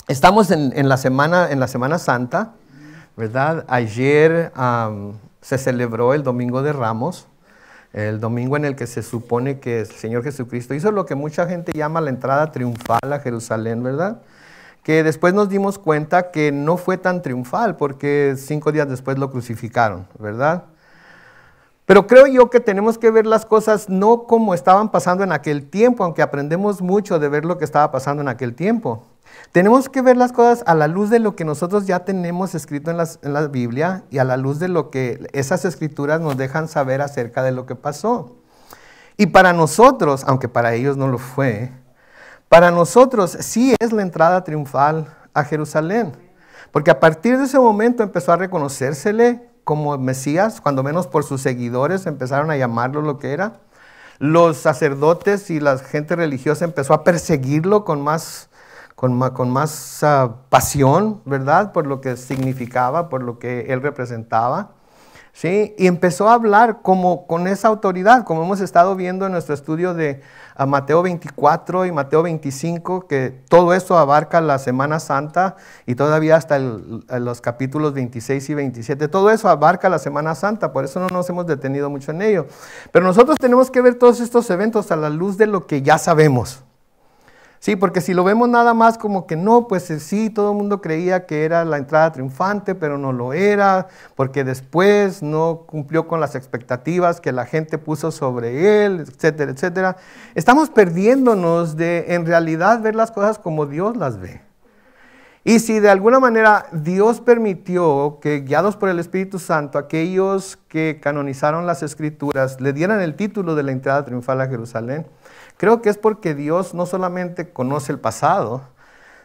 Estamos en la Semana Santa, ¿verdad? Ayer se celebró el Domingo de Ramos, el domingo en el que se supone que el Señor Jesucristo hizo lo que mucha gente llama la entrada triunfal a Jerusalén, ¿verdad? Que después nos dimos cuenta que no fue tan triunfal porque 5 días después lo crucificaron, ¿verdad? Pero creo yo que tenemos que ver las cosas no como estaban pasando en aquel tiempo, aunque aprendemos mucho de ver lo que estaba pasando en aquel tiempo. Tenemos que ver las cosas a la luz de lo que nosotros ya tenemos escrito en la Biblia y a la luz de lo que esas escrituras nos dejan saber acerca de lo que pasó. Y para nosotros, aunque para ellos no lo fue, para nosotros sí es la entrada triunfal a Jerusalén. Porque a partir de ese momento empezó a reconocérsele como Mesías, cuando menos por sus seguidores empezaron a llamarlo lo que era. Los sacerdotes y la gente religiosa empezó a perseguirlo con más pasión, ¿verdad? Por lo que significaba, por lo que él representaba, ¿sí? Y empezó a hablar con esa autoridad, como hemos estado viendo en nuestro estudio de Mateo 24 y Mateo 25, que todo eso abarca la Semana Santa y todavía hasta los capítulos 26 y 27, todo eso abarca la Semana Santa, por eso no nos hemos detenido mucho en ello. Pero nosotros tenemos que ver todos estos eventos a la luz de lo que ya sabemos. Sí, porque si lo vemos nada más como que no, pues sí, todo el mundo creía que era la entrada triunfante, pero no lo era, porque después no cumplió con las expectativas que la gente puso sobre él, etcétera, etcétera. Estamos perdiéndonos de en realidad ver las cosas como Dios las ve. Y si de alguna manera Dios permitió que, guiados por el Espíritu Santo, aquellos que canonizaron las Escrituras le dieran el título de la entrada triunfal a Jerusalén, creo que es porque Dios no solamente conoce el pasado,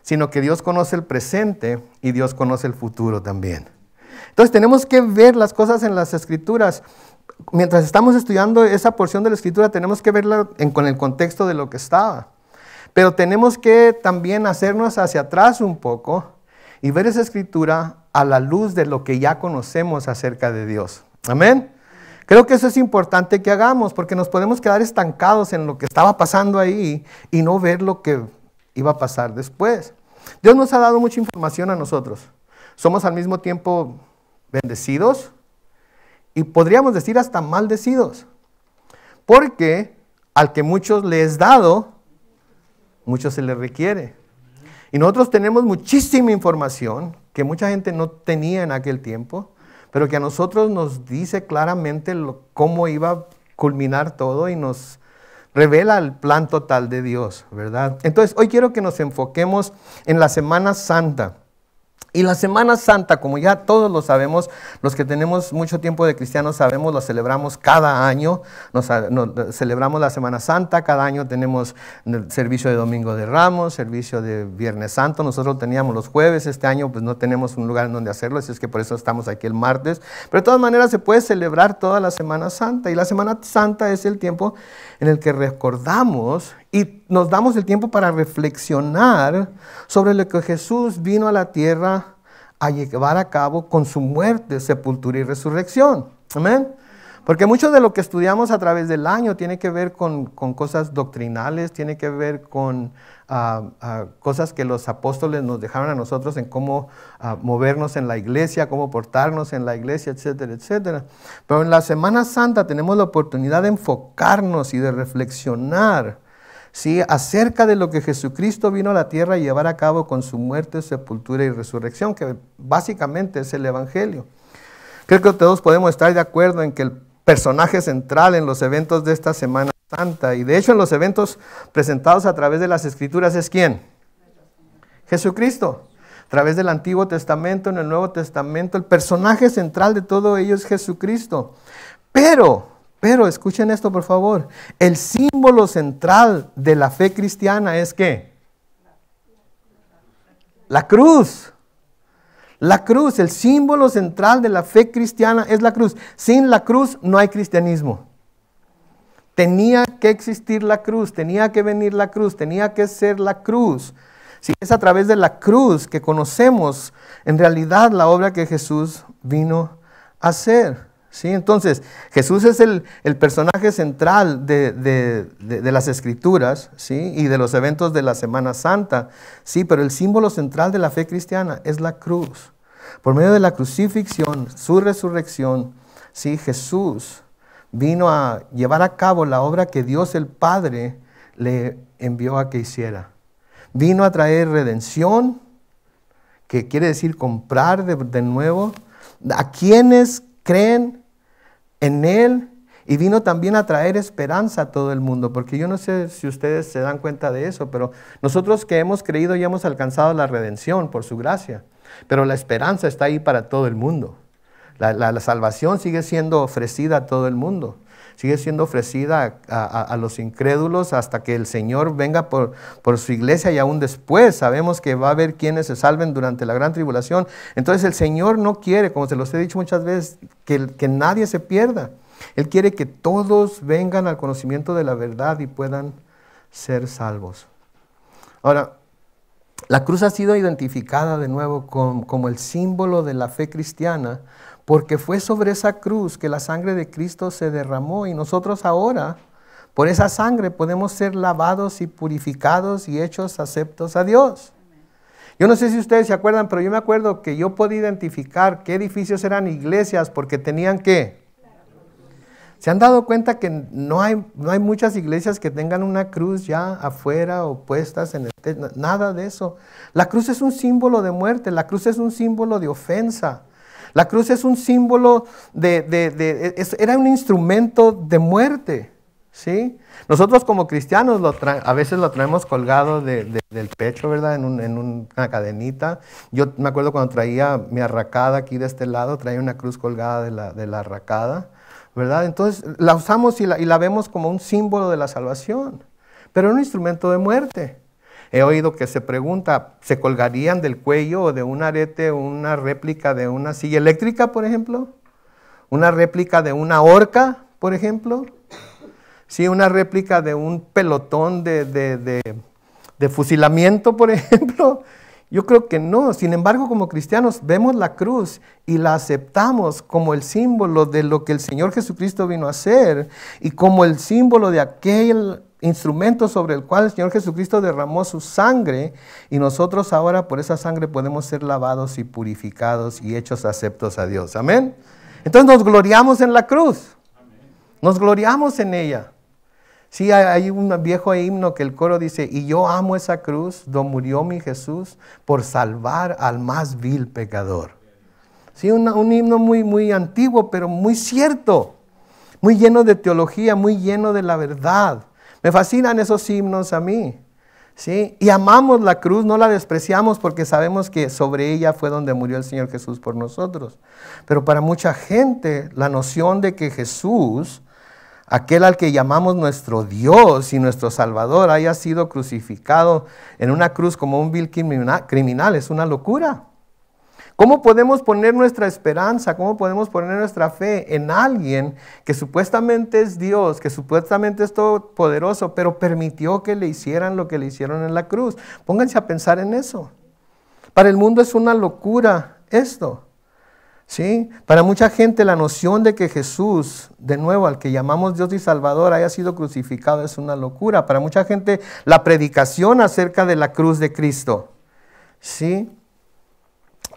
sino que Dios conoce el presente y Dios conoce el futuro también. Entonces tenemos que ver las cosas en las Escrituras. Mientras estamos estudiando esa porción de la Escritura, tenemos que verla con el contexto de lo que estaba. Pero tenemos que también hacernos hacia atrás un poco y ver esa Escritura a la luz de lo que ya conocemos acerca de Dios. Amén. Creo que eso es importante que hagamos porque nos podemos quedar estancados en lo que estaba pasando ahí y no ver lo que iba a pasar después. Dios nos ha dado mucha información a nosotros. Somos al mismo tiempo bendecidos y podríamos decir hasta maldecidos. Porque al que muchos les es dado, mucho se les requiere. Y nosotros tenemos muchísima información que mucha gente no tenía en aquel tiempo, pero que a nosotros nos dice claramente cómo iba a culminar todo y nos revela el plan total de Dios, ¿verdad? Entonces, hoy quiero que nos enfoquemos en la Semana Santa. Y la Semana Santa, como ya todos lo sabemos, los que tenemos mucho tiempo de cristianos sabemos, lo celebramos cada año, celebramos la Semana Santa, cada año tenemos servicio de Domingo de Ramos, servicio de Viernes Santo, nosotros teníamos los jueves, este año pues no tenemos un lugar en donde hacerlo, así es que por eso estamos aquí el martes, pero de todas maneras se puede celebrar toda la Semana Santa, y la Semana Santa es el tiempo en el que recordamos y nos damos el tiempo para reflexionar sobre lo que Jesús vino a la tierra a llevar a cabo con su muerte, sepultura y resurrección. Amén. Porque mucho de lo que estudiamos a través del año tiene que ver con cosas doctrinales, tiene que ver con cosas que los apóstoles nos dejaron a nosotros en cómo movernos en la iglesia, cómo portarnos en la iglesia, etcétera, etcétera. Pero en la Semana Santa tenemos la oportunidad de enfocarnos y de reflexionar, ¿sí?, acerca de lo que Jesucristo vino a la tierra a llevar a cabo con su muerte, sepultura y resurrección, que básicamente es el Evangelio. Creo que todos podemos estar de acuerdo en que el personaje central en los eventos de esta Semana Santa, y de hecho en los eventos presentados a través de las Escrituras, ¿es quién? Jesucristo. A través del Antiguo Testamento, en el Nuevo Testamento, el personaje central de todo ello es Jesucristo. Pero escuchen esto por favor, el símbolo central de la fe cristiana es ¿qué? La cruz. La cruz, el símbolo central de la fe cristiana es la cruz. Sin la cruz no hay cristianismo. Tenía que existir la cruz, tenía que venir la cruz, tenía que ser la cruz. Si es a través de la cruz que conocemos en realidad la obra que Jesús vino a hacer. ¿Sí? Entonces, Jesús es el personaje central de las Escrituras, ¿sí? Y de los eventos de la Semana Santa, ¿sí? Pero el símbolo central de la fe cristiana es la cruz. Por medio de la crucifixión, su resurrección, ¿sí? Jesús vino a llevar a cabo la obra que Dios el Padre le envió a que hiciera. Vino a traer redención, que quiere decir comprar de nuevo, a quienes creen en Él, y vino también a traer esperanza a todo el mundo, porque yo no sé si ustedes se dan cuenta de eso, pero nosotros que hemos creído ya hemos alcanzado la redención por su gracia, pero la esperanza está ahí para todo el mundo. La salvación sigue siendo ofrecida a todo el mundo, sigue siendo ofrecida a los incrédulos hasta que el Señor venga por su iglesia, y aún después sabemos que va a haber quienes se salven durante la gran tribulación. Entonces el Señor no quiere, como se los he dicho muchas veces, que nadie se pierda. Él quiere que todos vengan al conocimiento de la verdad y puedan ser salvos. Ahora, la cruz ha sido identificada de nuevo como el símbolo de la fe cristiana, porque fue sobre esa cruz que la sangre de Cristo se derramó, y nosotros ahora, por esa sangre, podemos ser lavados y purificados y hechos aceptos a Dios. Yo no sé si ustedes se acuerdan, pero yo me acuerdo que yo podía identificar qué edificios eran iglesias porque tenían ¿qué? ¿Se han dado cuenta que no hay muchas iglesias que tengan una cruz ya afuera o puestas en el techo? Nada de eso. La cruz es un símbolo de muerte, la cruz es un símbolo de ofensa. La cruz es un símbolo era un instrumento de muerte, ¿sí? Nosotros como cristianos a veces lo traemos colgado del pecho, ¿verdad? En una cadenita. Yo me acuerdo cuando traía mi arracada aquí de este lado, traía una cruz colgada de la arracada, ¿verdad? Entonces la usamos y la vemos como un símbolo de la salvación, pero es un instrumento de muerte. He oído que se pregunta, ¿se colgarían del cuello o de un arete una réplica de una silla eléctrica, por ejemplo? ¿Una réplica de una horca, por ejemplo? Sí, una réplica de un pelotón de fusilamiento, por ejemplo. Yo creo que no. Sin embargo, como cristianos vemos la cruz y la aceptamos como el símbolo de lo que el Señor Jesucristo vino a hacer, y como el símbolo de aquel instrumento sobre el cual el Señor Jesucristo derramó su sangre, y nosotros ahora por esa sangre podemos ser lavados y purificados y hechos aceptos a Dios. Amén. Entonces nos gloriamos en la cruz. Nos gloriamos en ella. Sí, hay un viejo himno que el coro dice: y yo amo esa cruz, donde murió mi Jesús, por salvar al más vil pecador. Sí, un himno muy antiguo, pero muy cierto, muy lleno de teología, muy lleno de la verdad. Me fascinan esos himnos a mí, ¿sí? Y amamos la cruz, no la despreciamos, porque sabemos que sobre ella fue donde murió el Señor Jesús por nosotros. Pero para mucha gente, la noción de que Jesús, aquel al que llamamos nuestro Dios y nuestro Salvador, haya sido crucificado en una cruz como un vil criminal, es una locura. ¿Cómo podemos poner nuestra esperanza, cómo podemos poner nuestra fe en alguien que supuestamente es Dios, que supuestamente es todopoderoso, pero permitió que le hicieran lo que le hicieron en la cruz? Pónganse a pensar en eso. Para el mundo es una locura esto, ¿sí? Para mucha gente la noción de que Jesús, de nuevo, al que llamamos Dios y Salvador, haya sido crucificado es una locura. Para mucha gente la predicación acerca de la cruz de Cristo, ¿sí?,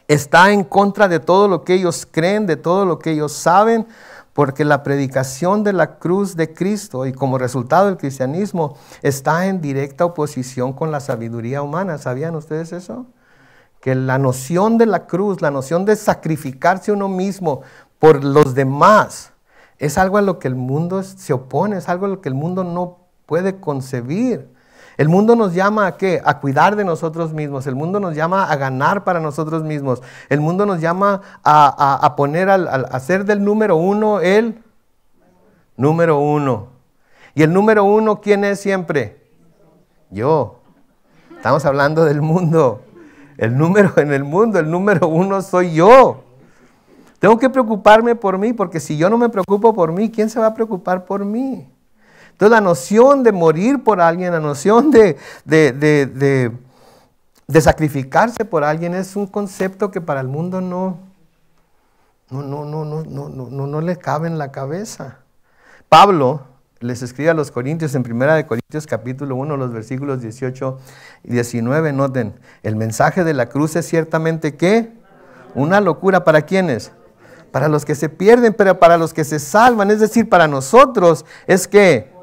está en contra de todo lo que ellos creen, de todo lo que ellos saben, porque la predicación de la cruz de Cristo, y como resultado del cristianismo, está en directa oposición con la sabiduría humana. ¿Sabían ustedes eso? Que la noción de la cruz, la noción de sacrificarse uno mismo por los demás, es algo a lo que el mundo se opone, es algo a lo que el mundo no puede concebir. El mundo nos llama ¿a qué? A cuidar de nosotros mismos. El mundo nos llama a ganar para nosotros mismos. El mundo nos llama a poner, a ser del número uno el número uno. ¿Y el número uno quién es siempre? Yo. Estamos hablando del mundo. El número uno soy yo. Tengo que preocuparme por mí, porque si yo no me preocupo por mí, ¿quién se va a preocupar por mí? Entonces la noción de morir por alguien, la noción de sacrificarse por alguien es un concepto que para el mundo no le cabe en la cabeza. Pablo les escribe a los Corintios en 1 Corintios capítulo 1, los versículos 18 y 19. Noten, el mensaje de la cruz es ciertamente ¿qué? Una locura. ¿Para quiénes? Para los que se pierden, pero para los que se salvan, es decir, para nosotros es que,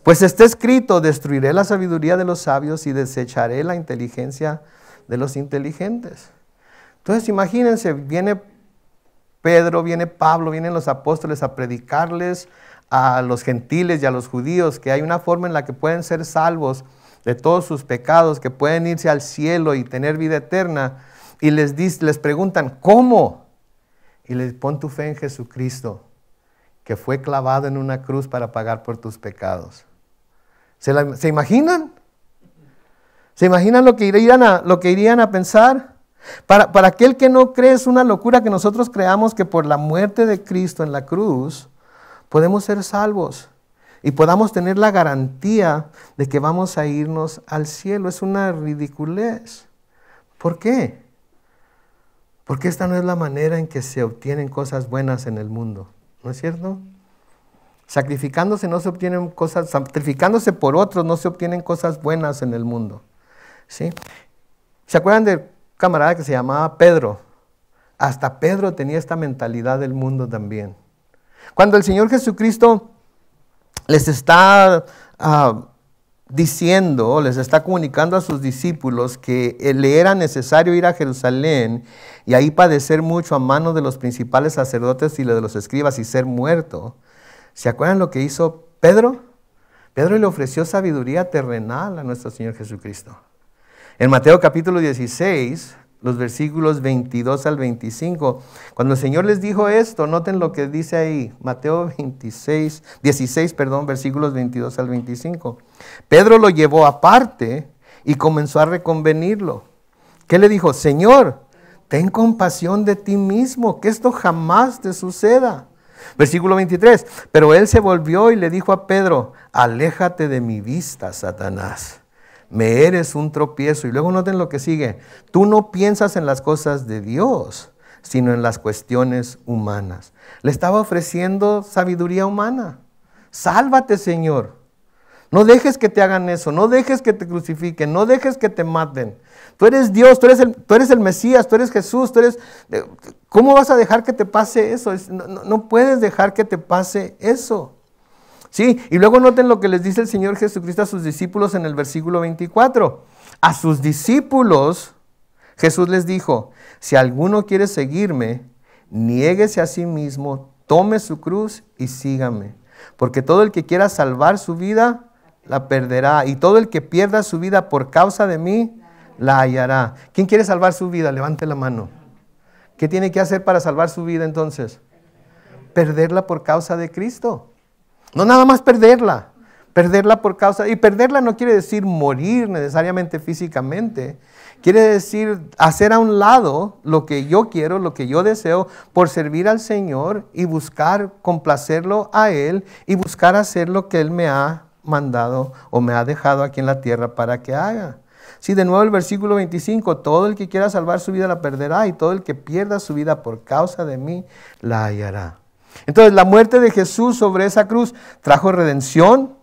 pues está escrito, destruiré la sabiduría de los sabios y desecharé la inteligencia de los inteligentes. Entonces imagínense, viene Pedro, viene Pablo, vienen los apóstoles a predicarles a los gentiles y a los judíos que hay una forma en la que pueden ser salvos de todos sus pecados, que pueden irse al cielo y tener vida eterna, y les preguntan, ¿cómo? Y les pon tu fe en Jesucristo, que fue clavado en una cruz para pagar por tus pecados. ¿Se imaginan? ¿Se imaginan lo que irían a pensar? Para aquel que no cree es una locura que nosotros creamos que por la muerte de Cristo en la cruz podemos ser salvos y podamos tener la garantía de que vamos a irnos al cielo. Es una ridiculez. ¿Por qué? Porque esta no es la manera en que se obtienen cosas buenas en el mundo, ¿no es cierto? Sacrificándose no se obtienen cosas, sacrificándose por otros no se obtienen cosas buenas en el mundo, ¿sí? ¿Se acuerdan de un camarada que se llamaba Pedro? Hasta Pedro tenía esta mentalidad del mundo también. Cuando el Señor Jesucristo les está diciendo, les está comunicando a sus discípulos que le era necesario ir a Jerusalén y ahí padecer mucho a manos de los principales sacerdotes y de los escribas y ser muerto, ¿se acuerdan lo que hizo Pedro? Pedro le ofreció sabiduría terrenal a nuestro Señor Jesucristo. En Mateo capítulo 16, los versículos 22 al 25, cuando el Señor les dijo esto, noten lo que dice ahí, Mateo 16, versículos 22 al 25. Pedro lo llevó aparte y comenzó a reconvenirlo. ¿Qué le dijo? Señor, ten compasión de ti mismo, que esto jamás te suceda. Versículo 23, pero él se volvió y le dijo a Pedro, aléjate de mi vista, Satanás. Me eres un tropiezo. Y luego noten lo que sigue. Tú no piensas en las cosas de Dios, sino en las cuestiones humanas. Le estaba ofreciendo sabiduría humana. Sálvate, Señor. No dejes que te hagan eso. No dejes que te crucifiquen. No dejes que te maten. Tú eres Dios, tú eres el Mesías, tú eres Jesús. ¿Cómo vas a dejar que te pase eso? No puedes dejar que te pase eso. Sí, y luego noten lo que les dice el Señor Jesucristo a sus discípulos en el versículo 24. A sus discípulos, Jesús les dijo, si alguno quiere seguirme, niéguese a sí mismo, tome su cruz y sígame. Porque todo el que quiera salvar su vida, la perderá. Y todo el que pierda su vida por causa de mí, la hallará. ¿Quién quiere salvar su vida? Levante la mano. ¿Qué tiene que hacer para salvar su vida entonces? Perderla por causa de Cristo. No nada más perderla por causa, y perderla no quiere decir morir necesariamente físicamente, quiere decir hacer a un lado lo que yo quiero, lo que yo deseo, por servir al Señor y buscar complacerlo a Él y buscar hacer lo que Él me ha mandado o me ha dejado aquí en la tierra para que haga. Sí, de nuevo el versículo 25, todo el que quiera salvar su vida la perderá y todo el que pierda su vida por causa de mí la hallará. Entonces la muerte de Jesús sobre esa cruz trajo redención,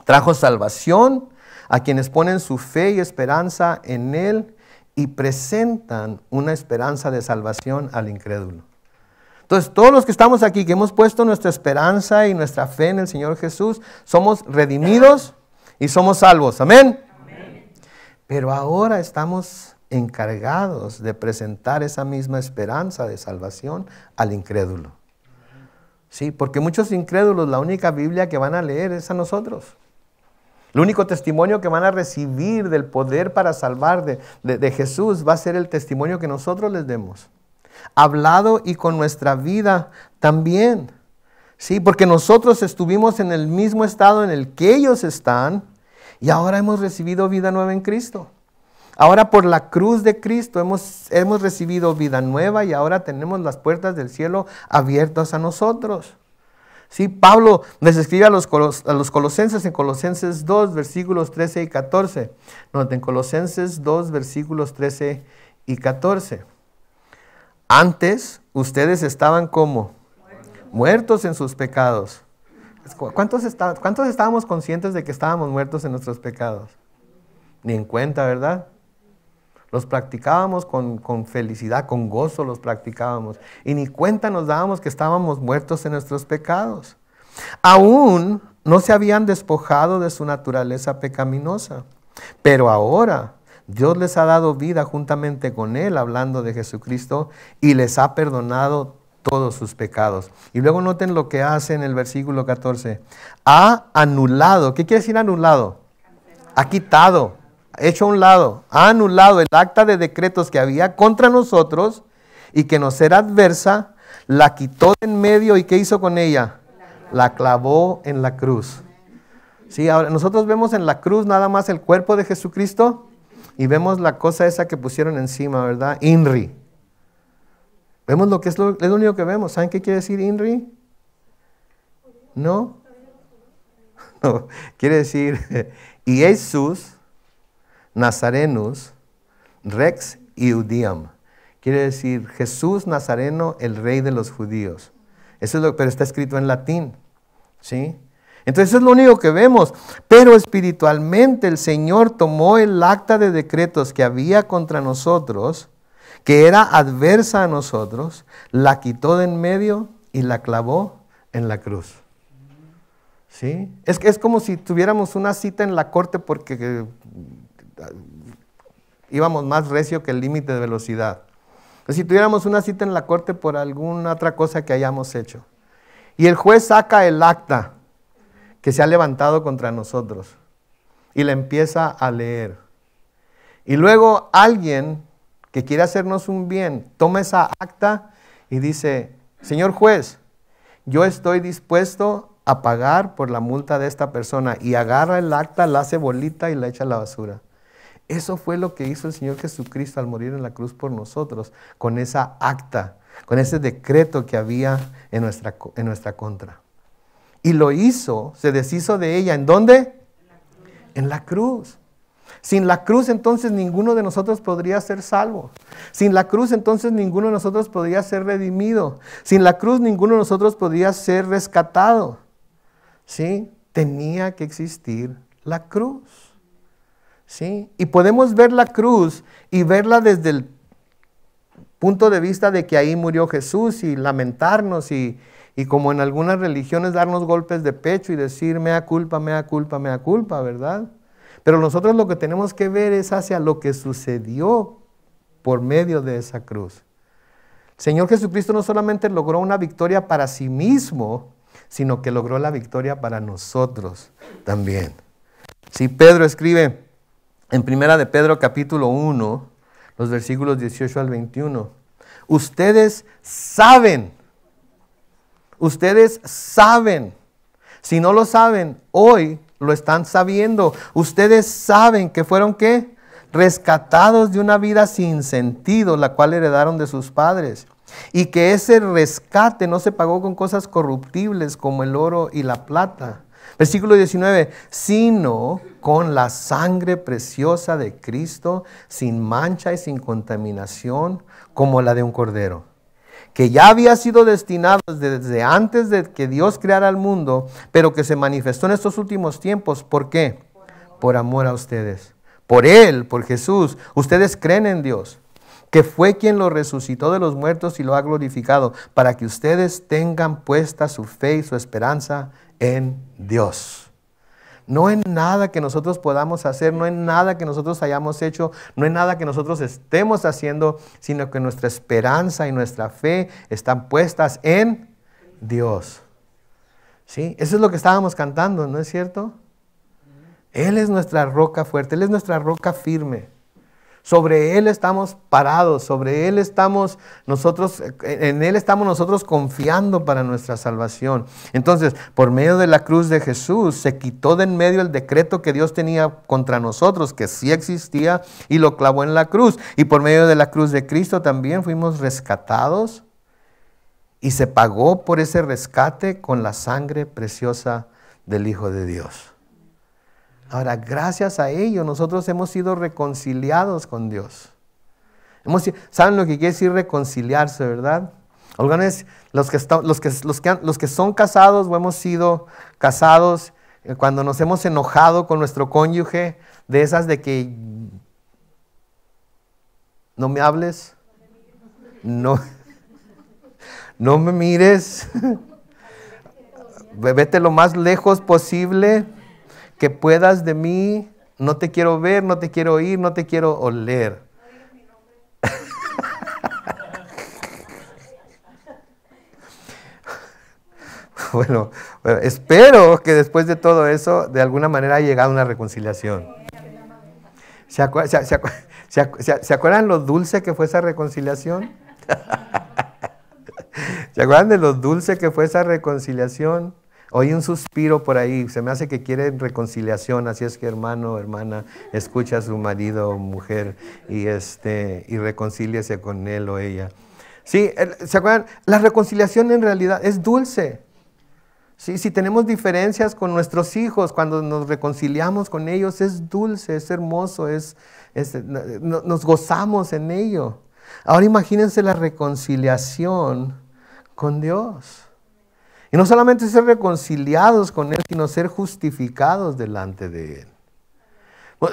trajo salvación a quienes ponen su fe y esperanza en Él y presentan una esperanza de salvación al incrédulo. Entonces todos los que estamos aquí, que hemos puesto nuestra esperanza y nuestra fe en el Señor Jesús, somos redimidos y somos salvos. Amén. Amén. Pero ahora estamos encargados de presentar esa misma esperanza de salvación al incrédulo. Sí, porque muchos incrédulos la única Biblia que van a leer es a nosotros. El único testimonio que van a recibir del poder para salvar de Jesús va a ser el testimonio que nosotros les demos. Hablado y con nuestra vida también. Sí, porque nosotros estuvimos en el mismo estado en el que ellos están y ahora hemos recibido vida nueva en Cristo. Ahora por la cruz de Cristo hemos recibido vida nueva y ahora tenemos las puertas del cielo abiertas a nosotros. Sí, Pablo les escribe a los colosenses en Colosenses 2, versículos 13 y 14. Noten, Colosenses 2, versículos 13 y 14. Antes ustedes estaban como muertos en sus pecados. ¿Cuántos estábamos conscientes de que estábamos muertos en nuestros pecados? Ni en cuenta, ¿verdad? Los practicábamos con felicidad, con gozo los practicábamos. Y ni cuenta nos dábamos que estábamos muertos en nuestros pecados. Aún no se habían despojado de su naturaleza pecaminosa. Pero ahora Dios les ha dado vida juntamente con Él, hablando de Jesucristo, y les ha perdonado todos sus pecados. Y luego noten lo que hace en el versículo 14. Ha anulado. ¿Qué quiere decir anulado? Ha quitado, hecho a un lado, ha anulado el acta de decretos que había contra nosotros y que nos era adversa, la quitó de en medio y ¿qué hizo con ella? La clavó en la cruz. Sí, ahora nosotros vemos en la cruz nada más el cuerpo de Jesucristo y vemos la cosa esa que pusieron encima, ¿verdad? INRI. Vemos lo que es lo único que vemos. ¿Saben qué quiere decir INRI? ¿No? No, quiere decir Iesus Nazarenus Rex Iudiam. Quiere decir Jesús Nazareno, el rey de los judíos. Eso es pero está escrito en latín. ¿Sí? Entonces eso es lo único que vemos. Pero espiritualmente el Señor tomó el acta de decretos que había contra nosotros, que era adversa a nosotros, la quitó de en medio y la clavó en la cruz. ¿Sí? Es como si tuviéramos una cita en la corte porque íbamos más recio que el límite de velocidad. Si tuviéramos una cita en la corte por alguna otra cosa que hayamos hecho. Y el juez saca el acta que se ha levantado contra nosotros y la empieza a leer. Y luego alguien que quiere hacernos un bien toma esa acta y dice, señor juez, yo estoy dispuesto a pagar por la multa de esta persona, y agarra el acta, la hace bolita y la echa a la basura. Eso fue lo que hizo el Señor Jesucristo al morir en la cruz por nosotros, con esa acta, con ese decreto que había en nuestra contra. Y lo hizo, se deshizo de ella. ¿En dónde? En la cruz. Sin la cruz entonces ninguno de nosotros podría ser salvo. Sin la cruz entonces ninguno de nosotros podría ser redimido. Sin la cruz ninguno de nosotros podría ser rescatado. ¿Sí? Tenía que existir la cruz. ¿Sí? Y podemos ver la cruz y verla desde el punto de vista de que ahí murió Jesús y lamentarnos y como en algunas religiones darnos golpes de pecho y decir mea culpa, ¿verdad? Pero nosotros lo que tenemos que ver es hacia lo que sucedió por medio de esa cruz. El Señor Jesucristo no solamente logró una victoria para sí mismo, sino que logró la victoria para nosotros también. Sí, Pedro escribe en 1 de Pedro capítulo 1, los versículos 18 al 21. Ustedes saben. Si no lo saben, hoy lo están sabiendo. Ustedes saben que fueron, ¿qué? Rescatados de una vida sin sentido, la cual heredaron de sus padres. Y que ese rescate no se pagó con cosas corruptibles como el oro y la plata. Versículo 19, sino con la sangre preciosa de Cristo, sin mancha y sin contaminación, como la de un cordero, que ya había sido destinado desde antes de que Dios creara el mundo, pero que se manifestó en estos últimos tiempos. ¿Por qué? Por amor a ustedes. Por Él, por Jesús. Ustedes creen en Dios, que fue quien lo resucitó de los muertos y lo ha glorificado, para que ustedes tengan puesta su fe y su esperanza en Dios. No en nada que nosotros podamos hacer, no en nada que nosotros hayamos hecho, no en nada que nosotros estemos haciendo, sino que nuestra esperanza y nuestra fe están puestas en Dios. ¿Sí? Eso es lo que estábamos cantando, ¿no es cierto? Él es nuestra roca fuerte, Él es nuestra roca firme. Sobre Él estamos parados, sobre Él estamos nosotros, en Él estamos nosotros confiando para nuestra salvación. Entonces, por medio de la cruz de Jesús, se quitó de en medio el decreto que Dios tenía contra nosotros, que sí existía, y lo clavó en la cruz. Y por medio de la cruz de Cristo también fuimos rescatados, y se pagó por ese rescate con la sangre preciosa del Hijo de Dios. Ahora, gracias a ello, nosotros hemos sido reconciliados con Dios. ¿Saben lo que quiere decir reconciliarse, verdad? Algunos, los que son casados o hemos sido casados, cuando nos hemos enojado con nuestro cónyuge, de esas de que no me hables, no me mires, vete lo más lejos posible que puedas de mí, no te quiero ver, no te quiero oír, no te quiero oler. Bueno, espero que después de todo eso, de alguna manera haya llegado una reconciliación. ¿Se acuerdan lo dulce que fue esa reconciliación? ¿Se acuerdan de lo dulce que fue esa reconciliación? Oí un suspiro por ahí, se me hace que quieren reconciliación, así es que hermano, hermana, escucha a su marido o mujer y reconcíliese con él o ella. Sí, ¿se acuerdan? La reconciliación en realidad es dulce. Sí, si tenemos diferencias con nuestros hijos, cuando nos reconciliamos con ellos, es dulce, es hermoso, nos gozamos en ello. Ahora imagínense la reconciliación con Dios. Y no solamente ser reconciliados con Él, sino ser justificados delante de Él.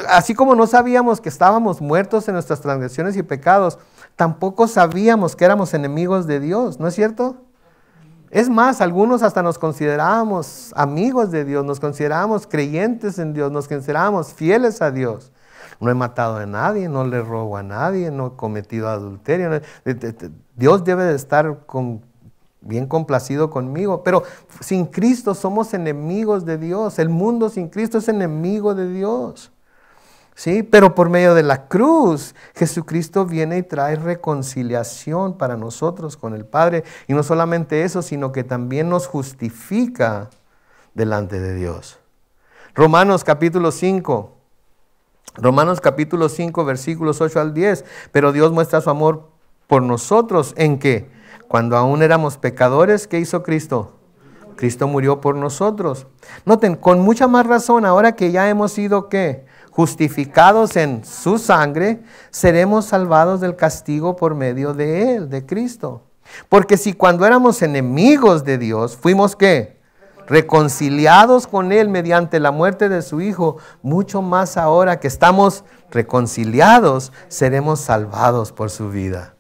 Así como no sabíamos que estábamos muertos en nuestras transgresiones y pecados, tampoco sabíamos que éramos enemigos de Dios, ¿no es cierto? Es más, algunos hasta nos considerábamos amigos de Dios, nos considerábamos creyentes en Dios, nos considerábamos fieles a Dios. No he matado a nadie, no le robo a nadie, no he cometido adulterio. Dios debe de estar bien complacido conmigo, pero sin Cristo somos enemigos de Dios. El mundo sin Cristo es enemigo de Dios. ¿Sí? Pero por medio de la cruz, Jesucristo viene y trae reconciliación para nosotros con el Padre. Y no solamente eso, sino que también nos justifica delante de Dios. Romanos capítulo 5, versículos 8 al 10. Pero Dios muestra su amor por nosotros en que cuando aún éramos pecadores, ¿qué hizo Cristo? Cristo murió por nosotros. Noten, con mucha más razón, ahora que ya hemos sido, ¿qué? Justificados en su sangre, seremos salvados del castigo por medio de Él, de Cristo. Porque si cuando éramos enemigos de Dios, fuimos ¿qué? Reconciliados con Él mediante la muerte de su Hijo, mucho más ahora que estamos reconciliados, seremos salvados por su vida.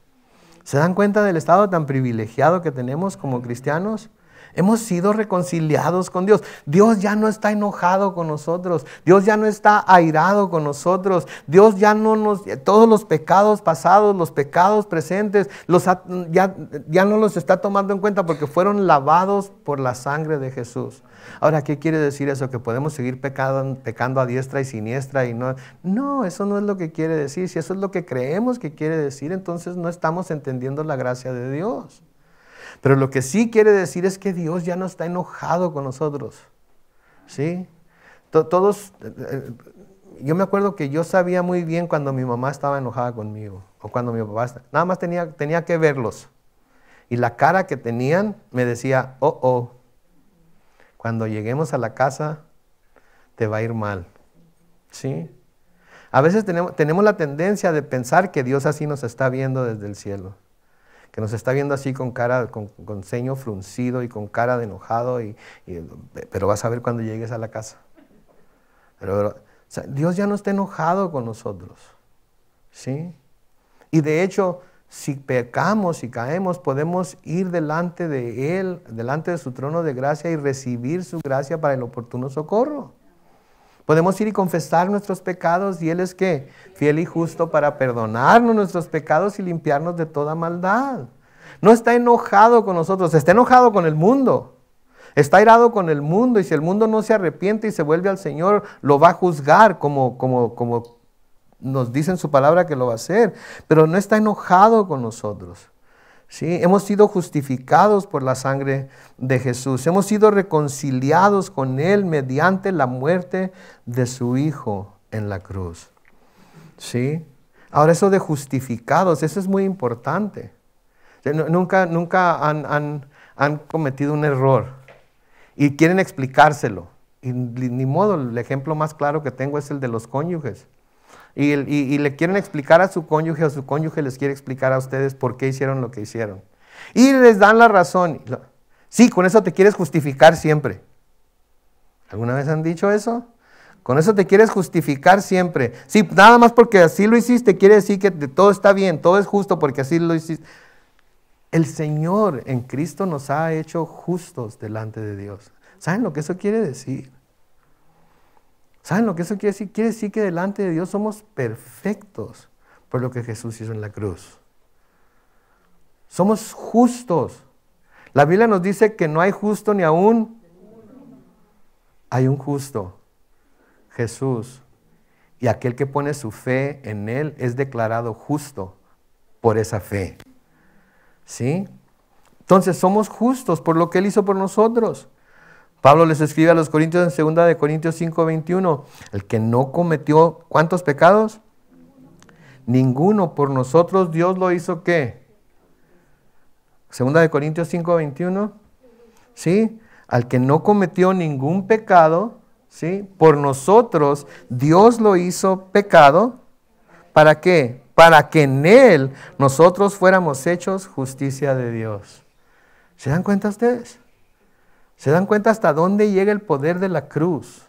¿Se dan cuenta del estado tan privilegiado que tenemos como cristianos? Hemos sido reconciliados con Dios. Dios ya no está enojado con nosotros. Dios ya no está airado con nosotros. Dios ya no todos los pecados pasados, los pecados presentes, ya no los está tomando en cuenta porque fueron lavados por la sangre de Jesús. Ahora, ¿qué quiere decir eso? ¿Que podemos seguir pecando a diestra y siniestra? No, eso no es lo que quiere decir. Si eso es lo que creemos que quiere decir, entonces no estamos entendiendo la gracia de Dios. Pero lo que sí quiere decir es que Dios ya no está enojado con nosotros. ¿Sí? Yo me acuerdo que yo sabía muy bien cuando mi mamá estaba enojada conmigo. O cuando mi papá nada más tenía que verlos. Y la cara que tenían me decía, cuando lleguemos a la casa te va a ir mal. ¿Sí? A veces tenemos la tendencia de pensar que Dios así nos está viendo desde el cielo. Que nos está viendo así con ceño fruncido y con cara de enojado, pero vas a ver cuando llegues a la casa. Pero Dios ya no está enojado con nosotros, ¿sí? Y de hecho, si pecamos y caemos, podemos ir delante de Él, delante de su trono de gracia y recibir su gracia para el oportuno socorro. Podemos ir y confesar nuestros pecados y Él es ¿qué? Fiel y justo para perdonarnos nuestros pecados y limpiarnos de toda maldad. No está enojado con nosotros, está enojado con el mundo. Está airado con el mundo y si el mundo no se arrepiente y se vuelve al Señor, lo va a juzgar como nos dice en su palabra que lo va a hacer. Pero no está enojado con nosotros. ¿Sí? Hemos sido justificados por la sangre de Jesús. Hemos sido reconciliados con Él mediante la muerte de su Hijo en la cruz. ¿Sí? Ahora eso de justificados, eso es muy importante. Nunca han cometido un error y quieren explicárselo. Y ni modo, el ejemplo más claro que tengo es el de los cónyuges. y le quieren explicar a su cónyuge les quiere explicar a ustedes por qué hicieron lo que hicieron. Y les dan la razón. Sí, con eso te quieres justificar siempre. ¿Alguna vez han dicho eso? Con eso te quieres justificar siempre. Sí, nada más porque así lo hiciste, quiere decir que todo está bien, todo es justo porque así lo hiciste. El Señor en Cristo nos ha hecho justos delante de Dios. ¿Saben lo que eso quiere decir? ¿Saben lo que eso quiere decir? Quiere decir que delante de Dios somos perfectos por lo que Jesús hizo en la cruz. Somos justos. La Biblia nos dice que no hay justo ni aún. Hay un justo, Jesús. Y aquel que pone su fe en Él es declarado justo por esa fe. ¿Sí? Entonces somos justos por lo que Él hizo por nosotros. Pablo les escribe a los Corintios en 2 Corintios 5:21, el que no cometió, ¿cuántos pecados? Ninguno. Por nosotros Dios lo hizo, ¿qué? 2 Corintios 5:21, ¿sí? Al que no cometió ningún pecado, ¿sí? Por nosotros Dios lo hizo pecado. ¿Para qué? Para que en Él nosotros fuéramos hechos justicia de Dios. ¿Se dan cuenta ustedes? ¿Se dan cuenta hasta dónde llega el poder de la cruz?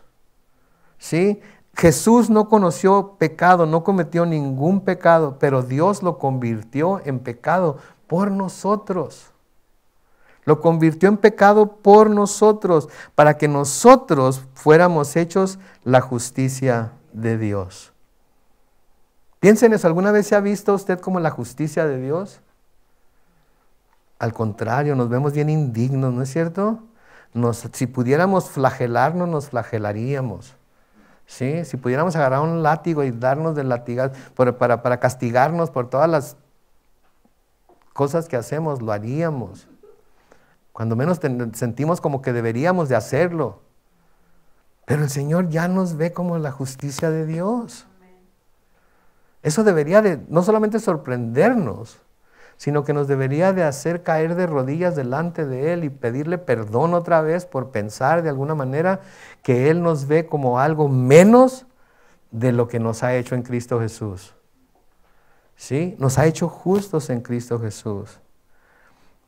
¿Sí? Jesús no conoció pecado, no cometió ningún pecado, pero Dios lo convirtió en pecado por nosotros. Lo convirtió en pecado por nosotros, para que nosotros fuéramos hechos la justicia de Dios. Piensen eso, ¿alguna vez se ha visto usted como la justicia de Dios? Al contrario, nos vemos bien indignos, ¿no es cierto? Si pudiéramos flagelarnos, nos flagelaríamos. ¿Sí? Si pudiéramos agarrar un látigo y darnos de latigar para castigarnos por todas las cosas que hacemos, lo haríamos. Cuando menos sentimos como que deberíamos de hacerlo. Pero el Señor ya nos ve como la justicia de Dios. Eso debería de no solamente sorprendernos, sino que nos debería de hacer caer de rodillas delante de Él y pedirle perdón otra vez por pensar de alguna manera que Él nos ve como algo menos de lo que nos ha hecho en Cristo Jesús. ¿Sí? Nos ha hecho justos en Cristo Jesús.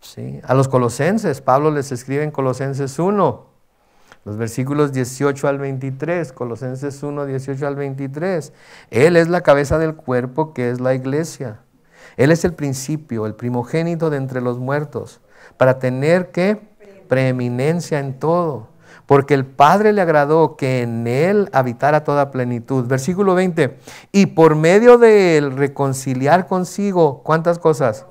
¿Sí? A los colosenses, Pablo les escribe en Colosenses 1, los versículos 18 al 23, Colosenses 1, 18 al 23. Él es la cabeza del cuerpo que es la iglesia. Él es el principio, el primogénito de entre los muertos, para tener ¿qué? Preeminencia en todo, porque el Padre le agradó que en Él habitara toda plenitud. Versículo 20, y por medio de Él reconciliar consigo, ¿cuántas cosas?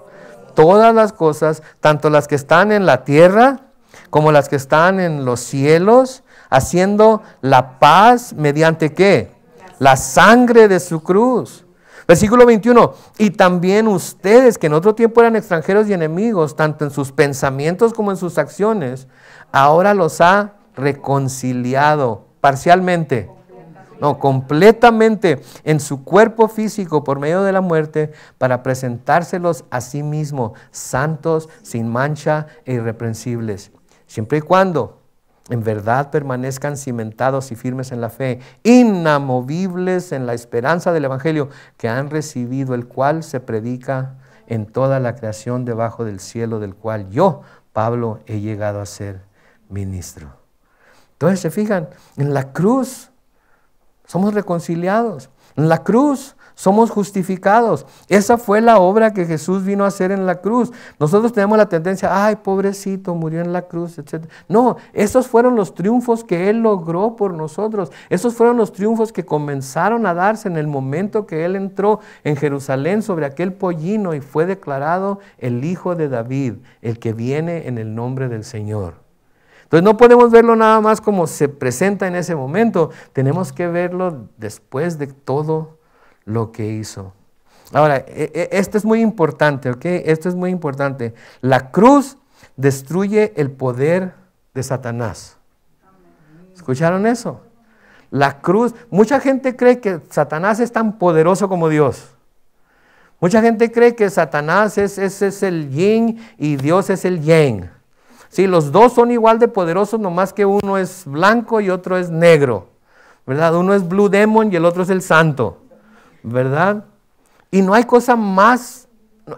Todas las cosas, tanto las que están en la tierra como las que están en los cielos, haciendo la paz mediante ¿qué? La sangre de su cruz. Versículo 21, y también ustedes que en otro tiempo eran extranjeros y enemigos, tanto en sus pensamientos como en sus acciones, ahora los ha reconciliado parcialmente, no, completamente en su cuerpo físico por medio de la muerte, para presentárselos a sí mismo, santos, sin mancha e irreprensibles, siempre y cuando en verdad permanezcan cimentados y firmes en la fe, inamovibles en la esperanza del Evangelio que han recibido, el cual se predica en toda la creación debajo del cielo, del cual yo, Pablo, he llegado a ser ministro. Entonces, se fijan, en la cruz somos reconciliados, en la cruz somos justificados. Esa fue la obra que Jesús vino a hacer en la cruz. Nosotros tenemos la tendencia, ay, pobrecito, murió en la cruz, etc. No, esos fueron los triunfos que Él logró por nosotros. Esos fueron los triunfos que comenzaron a darse en el momento que Él entró en Jerusalén sobre aquel pollino y fue declarado el Hijo de David, el que viene en el nombre del Señor. Entonces no podemos verlo nada más como se presenta en ese momento. Tenemos que verlo después de todo lo que hizo. Ahora, esto es muy importante, ¿ok? Esto es muy importante. La cruz destruye el poder de Satanás. ¿Escucharon eso? La cruz, mucha gente cree que Satanás es tan poderoso como Dios. Mucha gente cree que Satanás es el yin y Dios es el yang. Sí, los dos son igual de poderosos, nomás que uno es blanco y otro es negro, ¿verdad? Uno es Blue Demon y el otro es el santo. ¿verdad? Y no hay cosa más,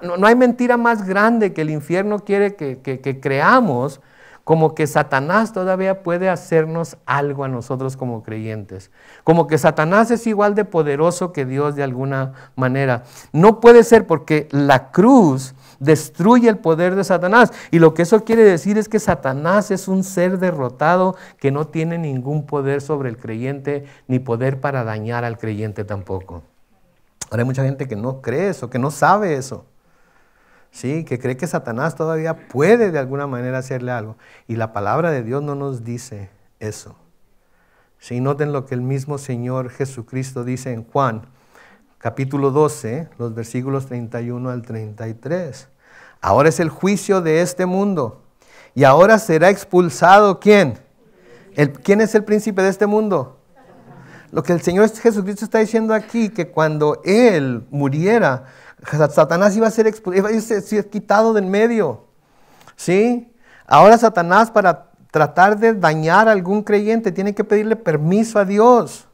no hay mentira más grande que el infierno quiere que creamos, como que Satanás todavía puede hacernos algo a nosotros como creyentes. Como que Satanás es igual de poderoso que Dios de alguna manera. No puede ser, porque la cruz destruye el poder de Satanás. Y lo que eso quiere decir es que Satanás es un ser derrotado que no tiene ningún poder sobre el creyente, ni poder para dañar al creyente tampoco. Ahora hay mucha gente que no cree eso, que no sabe eso. Sí, que cree que Satanás todavía puede de alguna manera hacerle algo. Y la palabra de Dios no nos dice eso. Sí, noten lo que el mismo Señor Jesucristo dice en Juan, capítulo 12, los versículos 31 al 33. Ahora es el juicio de este mundo. Y ahora será expulsado, ¿quién? ¿Quién es el príncipe de este mundo? Lo que el Señor Jesucristo está diciendo aquí, que cuando Él muriera, Satanás iba a ser quitado del medio. ¿Sí? Ahora Satanás, para tratar de dañar a algún creyente, tiene que pedirle permiso a Dios.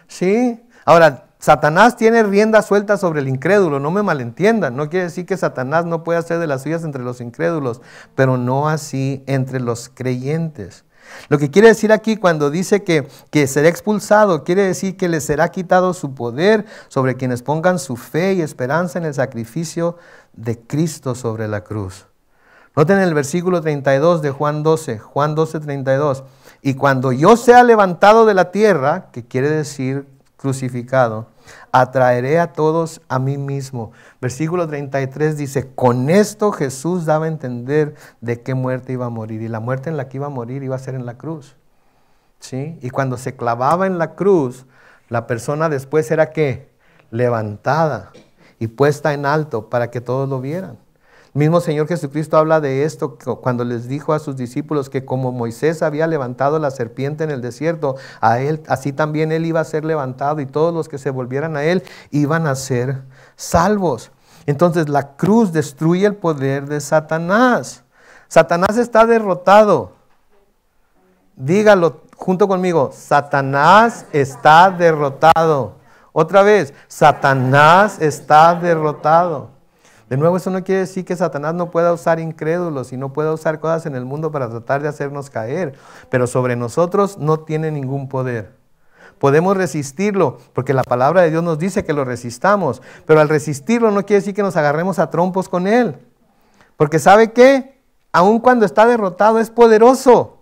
¿Sí? Ahora, Satanás tiene rienda suelta sobre el incrédulo, no me malentiendan. No quiere decir que Satanás no pueda hacer de las suyas entre los incrédulos, pero no así entre los creyentes. Lo que quiere decir aquí cuando dice que será expulsado, quiere decir que le será quitado su poder sobre quienes pongan su fe y esperanza en el sacrificio de Cristo sobre la cruz. Noten el versículo 32 de Juan 12, Juan 12, 32. Y cuando yo sea levantado de la tierra, que quiere decir crucificado, atraeré a todos a mí mismo. Versículo 33 dice, con esto Jesús daba a entender de qué muerte iba a morir. Y la muerte en la que iba a morir iba a ser en la cruz. ¿Sí? Y cuando se clavaba en la cruz, la persona después era ¿qué? Levantada y puesta en alto para que todos lo vieran. El mismo Señor Jesucristo habla de esto cuando les dijo a sus discípulos que como Moisés había levantado la serpiente en el desierto, así también Él iba a ser levantado y todos los que se volvieran a Él iban a ser salvos. Entonces la cruz destruye el poder de Satanás. Satanás está derrotado. Dígalo junto conmigo, Satanás está derrotado. Otra vez, Satanás está derrotado. De nuevo, eso no quiere decir que Satanás no pueda usar incrédulos y no pueda usar cosas en el mundo para tratar de hacernos caer, pero sobre nosotros no tiene ningún poder. Podemos resistirlo, porque la palabra de Dios nos dice que lo resistamos, pero al resistirlo no quiere decir que nos agarremos a trompos con él, porque ¿sabe qué? Aun cuando está derrotado es poderoso.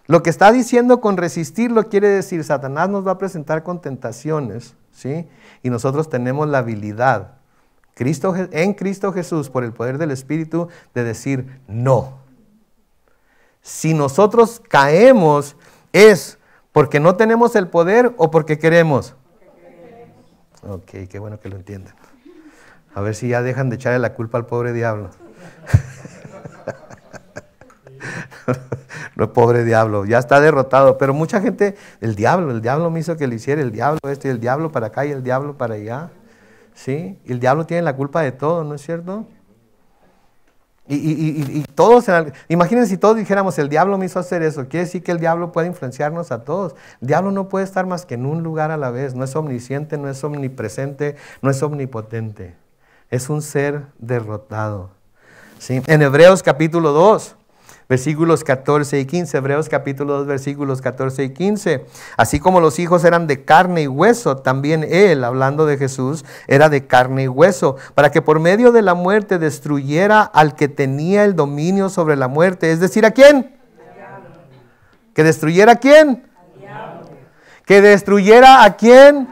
Lo que está diciendo con resistirlo quiere decir, Satanás nos va a presentar con tentaciones, ¿sí? Y nosotros tenemos la habilidad en Cristo Jesús, por el poder del Espíritu, de decir no. Si nosotros caemos, ¿es porque no tenemos el poder o porque queremos? Ok, qué bueno que lo entiendan. A ver si ya dejan de echarle la culpa al pobre diablo. No, pobre diablo, ya está derrotado. Pero mucha gente, el diablo me hizo que le hiciera, el diablo esto y el diablo para acá y el diablo para allá. ¿Sí? Y el diablo tiene la culpa de todo, ¿no es cierto? Y todos, imagínense si todos dijéramos, el diablo me hizo hacer eso. Quiere decir que el diablo puede influenciarnos a todos. El diablo no puede estar más que en un lugar a la vez. No es omnisciente, no es omnipresente, no es omnipotente. Es un ser derrotado. ¿Sí? En Hebreos capítulo 2. Versículos 14 y 15, Hebreos capítulo 2, versículos 14 y 15. Así como los hijos eran de carne y hueso, también Él, hablando de Jesús, era de carne y hueso, para que por medio de la muerte destruyera al que tenía el dominio sobre la muerte. Es decir, ¿a quién? ¿Que destruyera a quién? ¿Que destruyera a quién?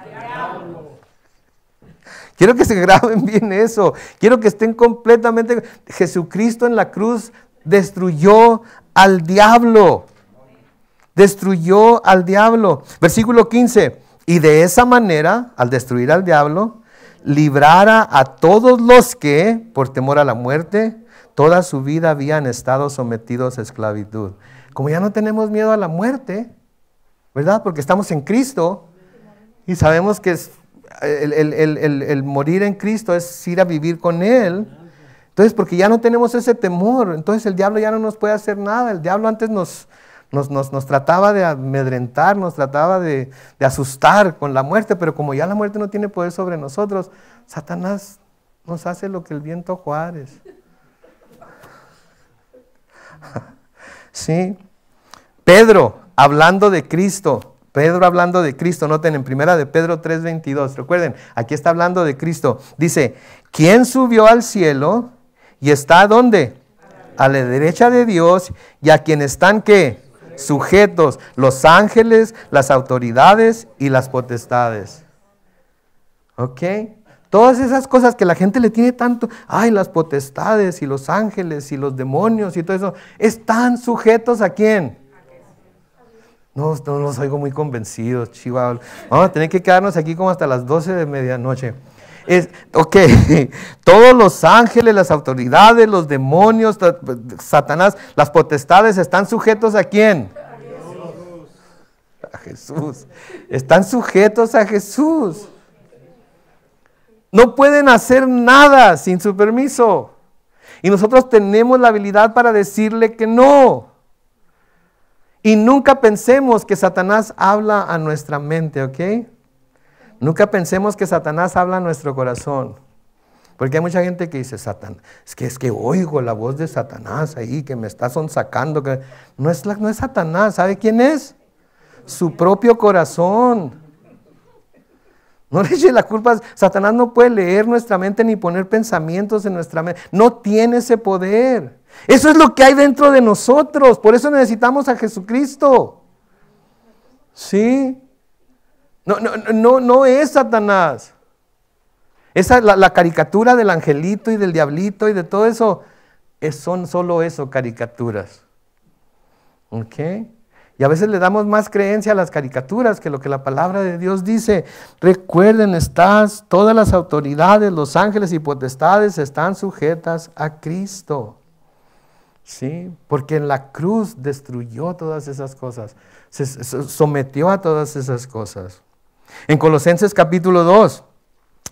Quiero que se graben bien eso. Quiero que estén completamente... Jesucristo en la cruz destruyó al diablo. Destruyó al diablo. Versículo 15. Y de esa manera, al destruir al diablo, librara a todos los que, por temor a la muerte, toda su vida habían estado sometidos a esclavitud. Como ya no tenemos miedo a la muerte, ¿verdad? Porque estamos en Cristo y sabemos que el morir en Cristo es ir a vivir con Él. Entonces, porque ya no tenemos ese temor, entonces el diablo ya no nos puede hacer nada. El diablo antes nos nos trataba de amedrentar, nos trataba de asustar con la muerte, pero como ya la muerte no tiene poder sobre nosotros, Satanás nos hace lo que el viento Juárez. Sí. Pedro hablando de Cristo, noten en primera de Pedro 3:22, recuerden, aquí está hablando de Cristo, dice, ¿quién subió al cielo y está ¿dónde? A la derecha de Dios, y a quien están ¿qué? Sujetos los ángeles, las autoridades y las potestades. ¿Ok? Todas esas cosas que la gente le tiene tanto, ay, las potestades y los ángeles y los demonios y todo eso, ¿están sujetos a quién? No los oigo muy convencidos, Chihuahua. Vamos a tener que quedarnos aquí como hasta las 12 de medianoche. Ok, todos los ángeles, las autoridades, los demonios, Satanás, las potestades, ¿están sujetos a quién? A Jesús. Están sujetos a Jesús. No pueden hacer nada sin su permiso. Y nosotros tenemos la habilidad para decirle que no. Y nunca pensemos que Satanás habla a nuestra mente, ¿ok? Nunca pensemos que Satanás habla a nuestro corazón. Porque hay mucha gente que dice, Satanás, es que oigo la voz de Satanás ahí, que me está sonsacando. Que... No es Satanás, ¿sabe quién es? Su propio corazón. No le eche la culpa. Satanás no puede leer nuestra mente ni poner pensamientos en nuestra mente. No tiene ese poder. Eso es lo que hay dentro de nosotros. Por eso necesitamos a Jesucristo. ¿Sí? No es Satanás. Esa la caricatura del angelito y del diablito y de todo eso, son solo eso, caricaturas. ¿Ok? Y a veces le damos más creencia a las caricaturas que lo que la palabra de Dios dice. Recuerden, todas las autoridades, los ángeles y potestades están sujetas a Cristo. ¿Sí? Porque en la cruz destruyó todas esas cosas. Se sometió a todas esas cosas. En Colosenses capítulo 2,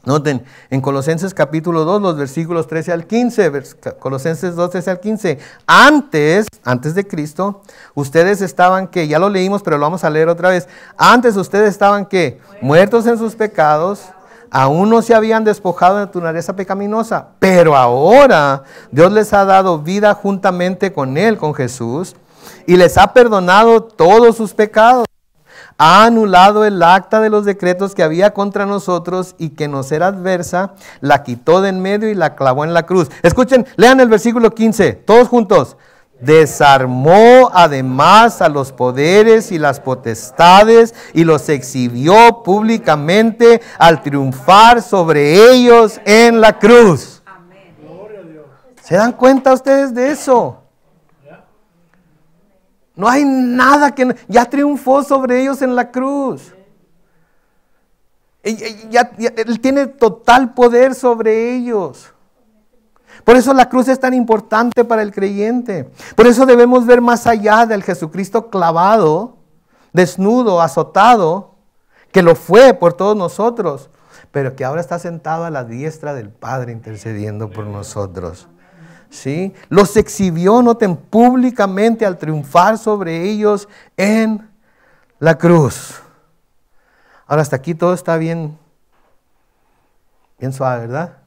noten, en Colosenses capítulo 2, los versículos 13 al 15, Colosenses 2, 13 al 15, antes de Cristo, ustedes estaban, ¿qué? Ya lo leímos, pero lo vamos a leer otra vez. Antes ustedes estaban, ¿qué? Muertos en sus pecados, aún no se habían despojado de tu naturaleza pecaminosa, pero ahora Dios les ha dado vida juntamente con Él, con Jesús, y les ha perdonado todos sus pecados. Ha anulado el acta de los decretos que había contra nosotros y que nos era adversa, la quitó de en medio y la clavó en la cruz. Escuchen, lean el versículo 15, todos juntos. Desarmó además a los poderes y las potestades y los exhibió públicamente al triunfar sobre ellos en la cruz. Amén. ¿Se dan cuenta ustedes de eso? No hay nada que... Ya triunfó sobre ellos en la cruz. Él tiene total poder sobre ellos. Por eso la cruz es tan importante para el creyente. Por eso debemos ver más allá del Jesucristo clavado, desnudo, azotado, que lo fue por todos nosotros, pero que ahora está sentado a la diestra del Padre intercediendo por nosotros. ¿Sí? Los exhibió, noten, públicamente al triunfar sobre ellos en la cruz. Ahora hasta aquí todo está bien suave, ¿verdad?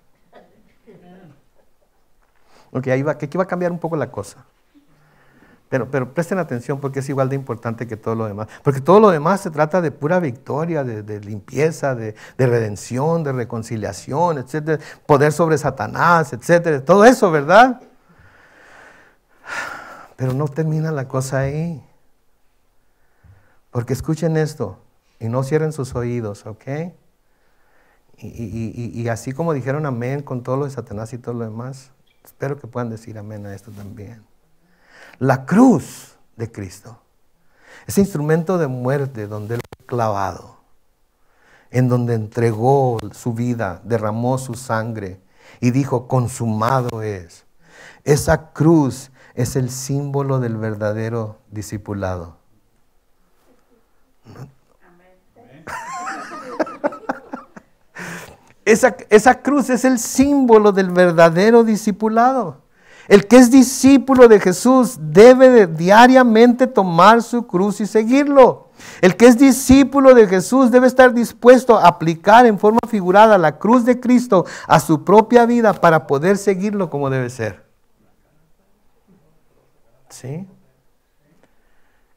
Ok, aquí va a cambiar un poco la cosa. Pero presten atención porque es igual de importante que todo lo demás. Porque todo lo demás se trata de pura victoria, de limpieza, de redención, de reconciliación, etcétera. Poder sobre Satanás, etcétera. Todo eso, ¿verdad? Pero no termina la cosa ahí. Porque escuchen esto y no cierren sus oídos, ¿ok? Y así como dijeron amén con todo lo de Satanás y todo lo demás, espero que puedan decir amén a esto también. La cruz de Cristo, ese instrumento de muerte donde Él fue clavado, en donde entregó su vida, derramó su sangre y dijo, consumado es. Esa cruz es el símbolo del verdadero discipulado. Esa cruz es el símbolo del verdadero discipulado. El que es discípulo de Jesús debe de diariamente tomar su cruz y seguirlo. El que es discípulo de Jesús debe estar dispuesto a aplicar en forma figurada la cruz de Cristo a su propia vida para poder seguirlo como debe ser. ¿Sí?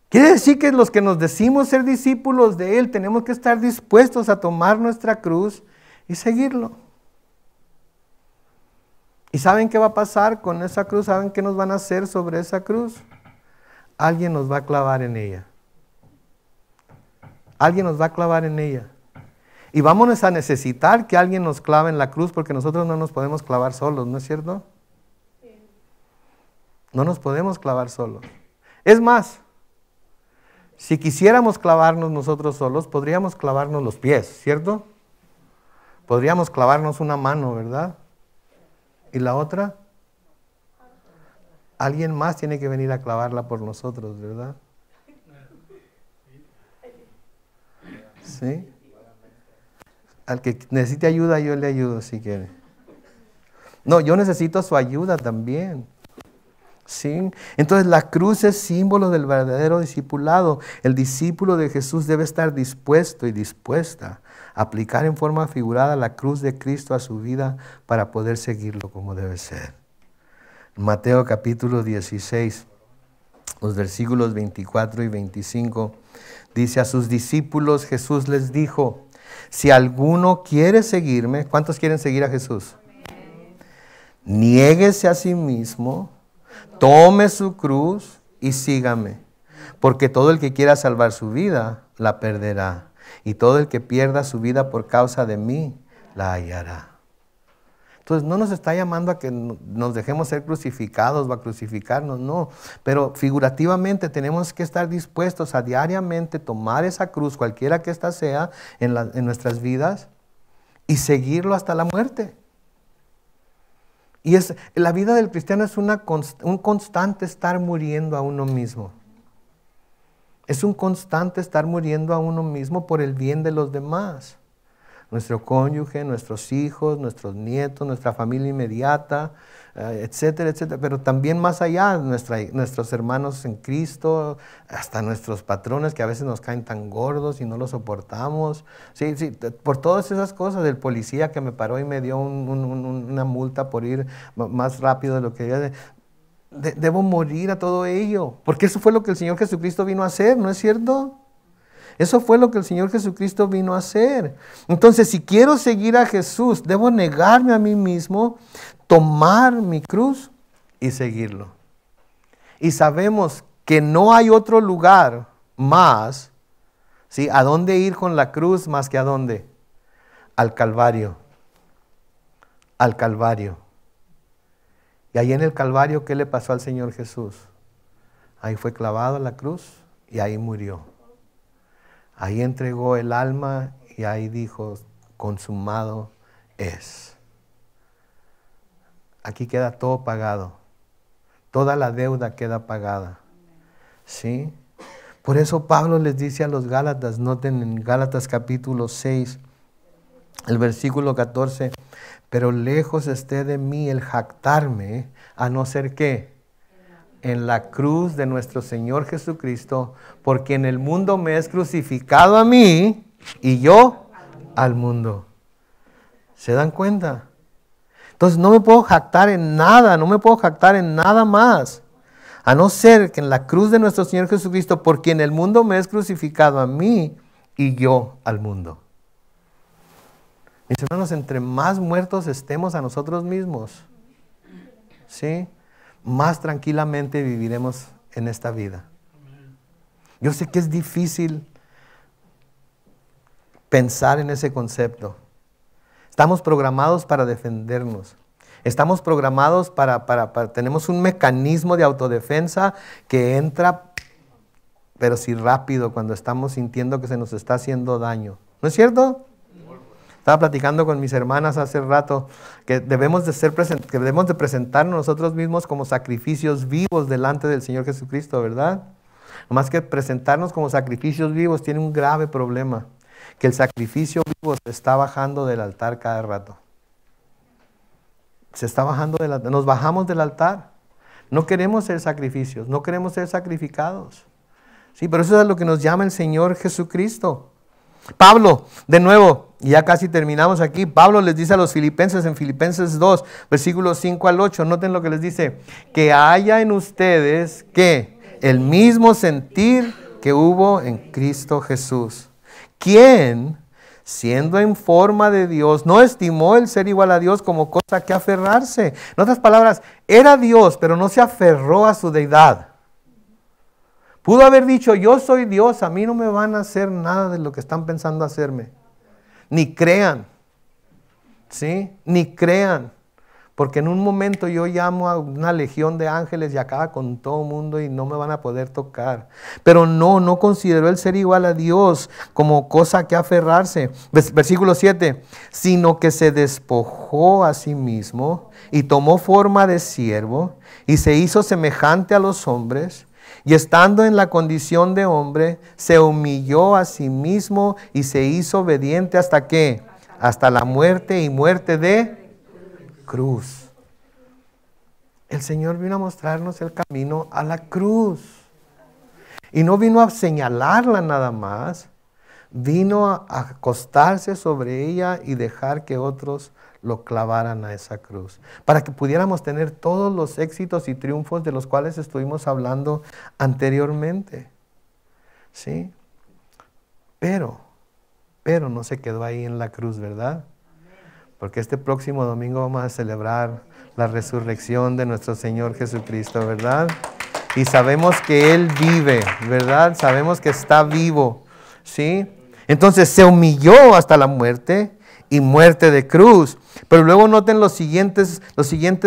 Quiere decir que los que nos decimos ser discípulos de Él tenemos que estar dispuestos a tomar nuestra cruz y seguirlo. ¿Y saben qué va a pasar con esa cruz? ¿Saben qué nos van a hacer sobre esa cruz? Alguien nos va a clavar en ella. Alguien nos va a clavar en ella. Y vámonos a necesitar que alguien nos clave en la cruz porque nosotros no nos podemos clavar solos, ¿no es cierto? No nos podemos clavar solos. Es más, si quisiéramos clavarnos nosotros solos, podríamos clavarnos los pies, ¿cierto? Podríamos clavarnos una mano, ¿verdad? ¿Y la otra? Alguien más tiene que venir a clavarla por nosotros, ¿verdad? ¿Sí? Al que necesite ayuda, yo le ayudo si quiere. No, yo necesito su ayuda también. ¿Sí? Entonces la cruz es símbolo del verdadero discipulado. El discípulo de Jesús debe estar dispuesto y dispuesta a aplicar en forma figurada la cruz de Cristo a su vida para poder seguirlo como debe ser. Mateo capítulo 16, los versículos 24 y 25, dice: a sus discípulos Jesús les dijo, si alguno quiere seguirme, ¿cuántos quieren seguir a Jesús? Niéguese a sí mismo, tome su cruz y sígame, porque todo el que quiera salvar su vida, la perderá. Y todo el que pierda su vida por causa de mí, la hallará. Entonces no nos está llamando a que nos dejemos ser crucificados o a crucificarnos, no. Pero figurativamente tenemos que estar dispuestos a diariamente tomar esa cruz, cualquiera que ésta sea, en nuestras vidas, y seguirlo hasta la muerte. Y la vida del cristiano es un constante estar muriendo a uno mismo. Es un constante estar muriendo a uno mismo por el bien de los demás. Nuestro cónyuge, nuestros hijos, nuestros nietos, nuestra familia inmediata, etcétera, etcétera. Pero también más allá, nuestros hermanos en Cristo, hasta nuestros patrones que a veces nos caen tan gordos y no los soportamos. Sí, por todas esas cosas, del policía que me paró y me dio una multa por ir más rápido de lo que debía. Debo morir a todo ello, porque eso fue lo que el Señor Jesucristo vino a hacer, ¿no es cierto? Eso fue lo que el Señor Jesucristo vino a hacer. Entonces, si quiero seguir a Jesús, debo negarme a mí mismo, tomar mi cruz y seguirlo. Y sabemos que no hay otro lugar más, ¿sí?, a dónde ir con la cruz más que a dónde. Al Calvario. Al Calvario. Y ahí en el Calvario, ¿qué le pasó al Señor Jesús? Ahí fue clavado a la cruz y ahí murió. Ahí entregó el alma y ahí dijo, consumado es. Aquí queda todo pagado. Toda la deuda queda pagada. ¿Sí? Por eso Pablo les dice a los Gálatas, noten en Gálatas capítulo 6, el versículo 14, pero lejos esté de mí el jactarme, a no ser que en la cruz de nuestro Señor Jesucristo, porque en el mundo me es crucificado a mí y yo al mundo. ¿Se dan cuenta? Entonces no me puedo jactar en nada, no me puedo jactar en nada más, a no ser que en la cruz de nuestro Señor Jesucristo, porque en el mundo me es crucificado a mí y yo al mundo. Mis hermanos, entre más muertos estemos a nosotros mismos, ¿sí?, más tranquilamente viviremos en esta vida. Yo sé que es difícil pensar en ese concepto. Estamos programados para defendernos. Estamos programados tenemos un mecanismo de autodefensa que entra, pero sí rápido, cuando estamos sintiendo que se nos está haciendo daño. ¿No es cierto? Estaba platicando con mis hermanas hace rato que debemos de presentarnos nosotros mismos como sacrificios vivos delante del Señor Jesucristo, ¿verdad? Nomás que presentarnos como sacrificios vivos tiene un grave problema, que el sacrificio vivo se está bajando del altar cada rato. Se está bajando del altar. Nos bajamos del altar. No queremos ser sacrificios, no queremos ser sacrificados. Sí, pero eso es a lo que nos llama el Señor Jesucristo. Pablo, de nuevo, y ya casi terminamos aquí, Pablo les dice a los filipenses en Filipenses 2, versículos 5 al 8, noten lo que les dice, que haya en ustedes, ¿qué? El mismo sentir que hubo en Cristo Jesús, quien, siendo en forma de Dios, no estimó el ser igual a Dios como cosa que aferrarse. En otras palabras, era Dios, pero no se aferró a su deidad. Pudo haber dicho, yo soy Dios, a mí no me van a hacer nada de lo que están pensando hacerme. Ni crean, ¿sí? Ni crean. Porque en un momento yo llamo a una legión de ángeles y acaba con todo el mundo y no me van a poder tocar. Pero no consideró el ser igual a Dios como cosa que aferrarse. Versículo 7, sino que se despojó a sí mismo y tomó forma de siervo y se hizo semejante a los hombres. Y estando en la condición de hombre, se humilló a sí mismo y se hizo obediente hasta ¿qué? Hasta la muerte y muerte de cruz. El Señor vino a mostrarnos el camino a la cruz. Y no vino a señalarla nada más. Vino a acostarse sobre ella y dejar que otros lo clavaran a esa cruz, para que pudiéramos tener todos los éxitos y triunfos de los cuales estuvimos hablando anteriormente. ¿Sí? Pero no se quedó ahí en la cruz, ¿verdad? Porque este próximo domingo vamos a celebrar la resurrección de nuestro Señor Jesucristo, ¿verdad? Y sabemos que Él vive, ¿verdad? Sabemos que está vivo, ¿sí? Entonces se humilló hasta la muerte y muerte de cruz. Pero luego noten los siguientes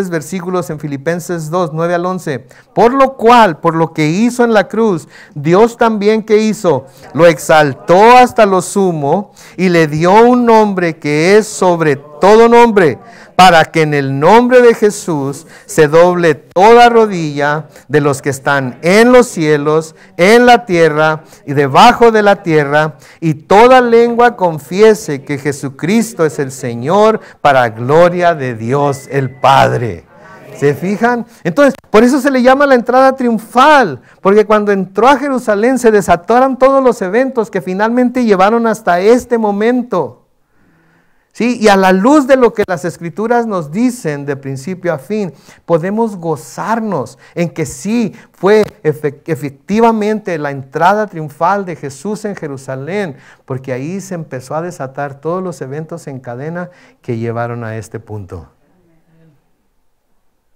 versículos en Filipenses 2, 9 al 11. Por lo cual, por lo que hizo en la cruz, Dios también, ¿qué hizo? Lo exaltó hasta lo sumo y le dio un nombre que es sobre todo nombre, para que en el nombre de Jesús se doble toda rodilla de los que están en los cielos, en la tierra y debajo de la tierra, y toda lengua confiese que Jesucristo es el Señor, para gloria de Dios el Padre. ¿Se fijan? Entonces, por eso se le llama la entrada triunfal, porque cuando entró a Jerusalén se desataron todos los eventos que finalmente llevaron hasta este momento. ¿Sí? Y a la luz de lo que las Escrituras nos dicen de principio a fin, podemos gozarnos en que sí fue efectivamente la entrada triunfal de Jesús en Jerusalén, porque ahí se empezó a desatar todos los eventos en cadena que llevaron a este punto.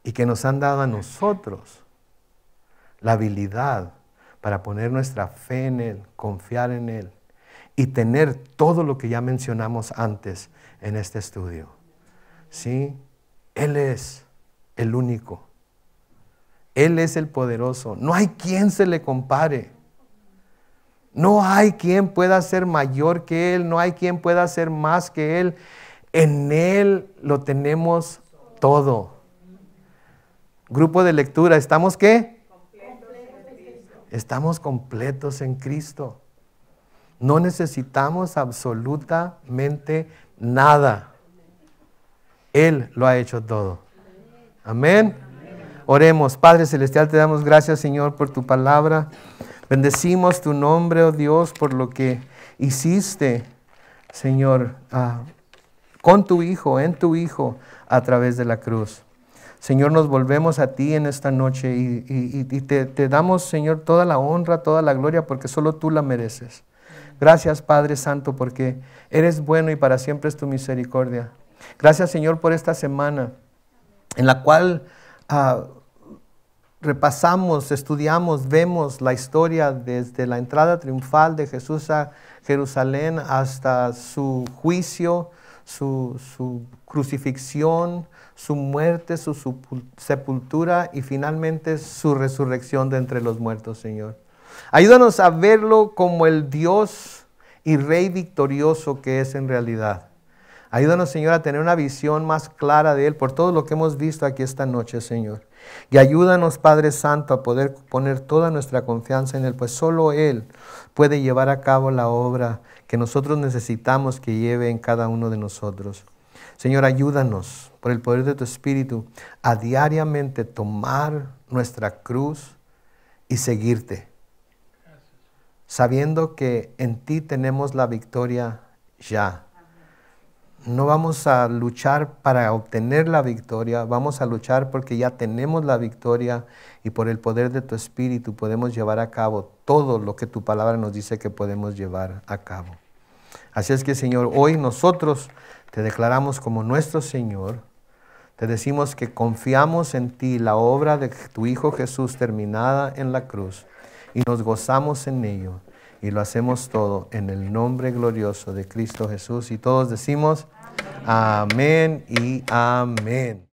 Y que nos han dado a nosotros la habilidad para poner nuestra fe en Él, confiar en Él y tener todo lo que ya mencionamos antes en este estudio. ¿Sí? Él es el único. Él es el poderoso. No hay quien se le compare. No hay quien pueda ser mayor que Él. No hay quien pueda ser más que Él. En Él lo tenemos todo. Grupo de lectura, ¿estamos qué? Estamos completos en Cristo. No necesitamos absolutamente nada. Él lo ha hecho todo. Amén. Oremos. Padre Celestial, te damos gracias, Señor, por tu palabra. Bendecimos tu nombre, oh Dios, por lo que hiciste, Señor, con tu Hijo, en tu Hijo, a través de la cruz. Señor, nos volvemos a ti en esta noche y te damos, Señor, toda la honra, toda la gloria, porque solo tú la mereces. Gracias, Padre Santo, porque eres bueno y para siempre es tu misericordia. Gracias, Señor, por esta semana en la cual repasamos, estudiamos, vemos la historia desde la entrada triunfal de Jesús a Jerusalén hasta su juicio, su crucifixión, su muerte, su sepultura y finalmente su resurrección de entre los muertos, Señor. Ayúdanos a verlo como el Dios y Rey victorioso que es en realidad. Ayúdanos, Señor, a tener una visión más clara de Él por todo lo que hemos visto aquí esta noche, Señor. Y ayúdanos, Padre Santo, a poder poner toda nuestra confianza en Él, pues solo Él puede llevar a cabo la obra que nosotros necesitamos que lleve en cada uno de nosotros. Señor, ayúdanos por el poder de tu Espíritu a diariamente tomar nuestra cruz y seguirte, sabiendo que en ti tenemos la victoria ya. No vamos a luchar para obtener la victoria, vamos a luchar porque ya tenemos la victoria y por el poder de tu Espíritu podemos llevar a cabo todo lo que tu palabra nos dice que podemos llevar a cabo. Así es que, Señor, hoy nosotros te declaramos como nuestro Señor, te decimos que confiamos en ti, la obra de tu Hijo Jesús terminada en la cruz, y nos gozamos en ello, y lo hacemos todo en el nombre glorioso de Cristo Jesús. Y todos decimos, amén y amén.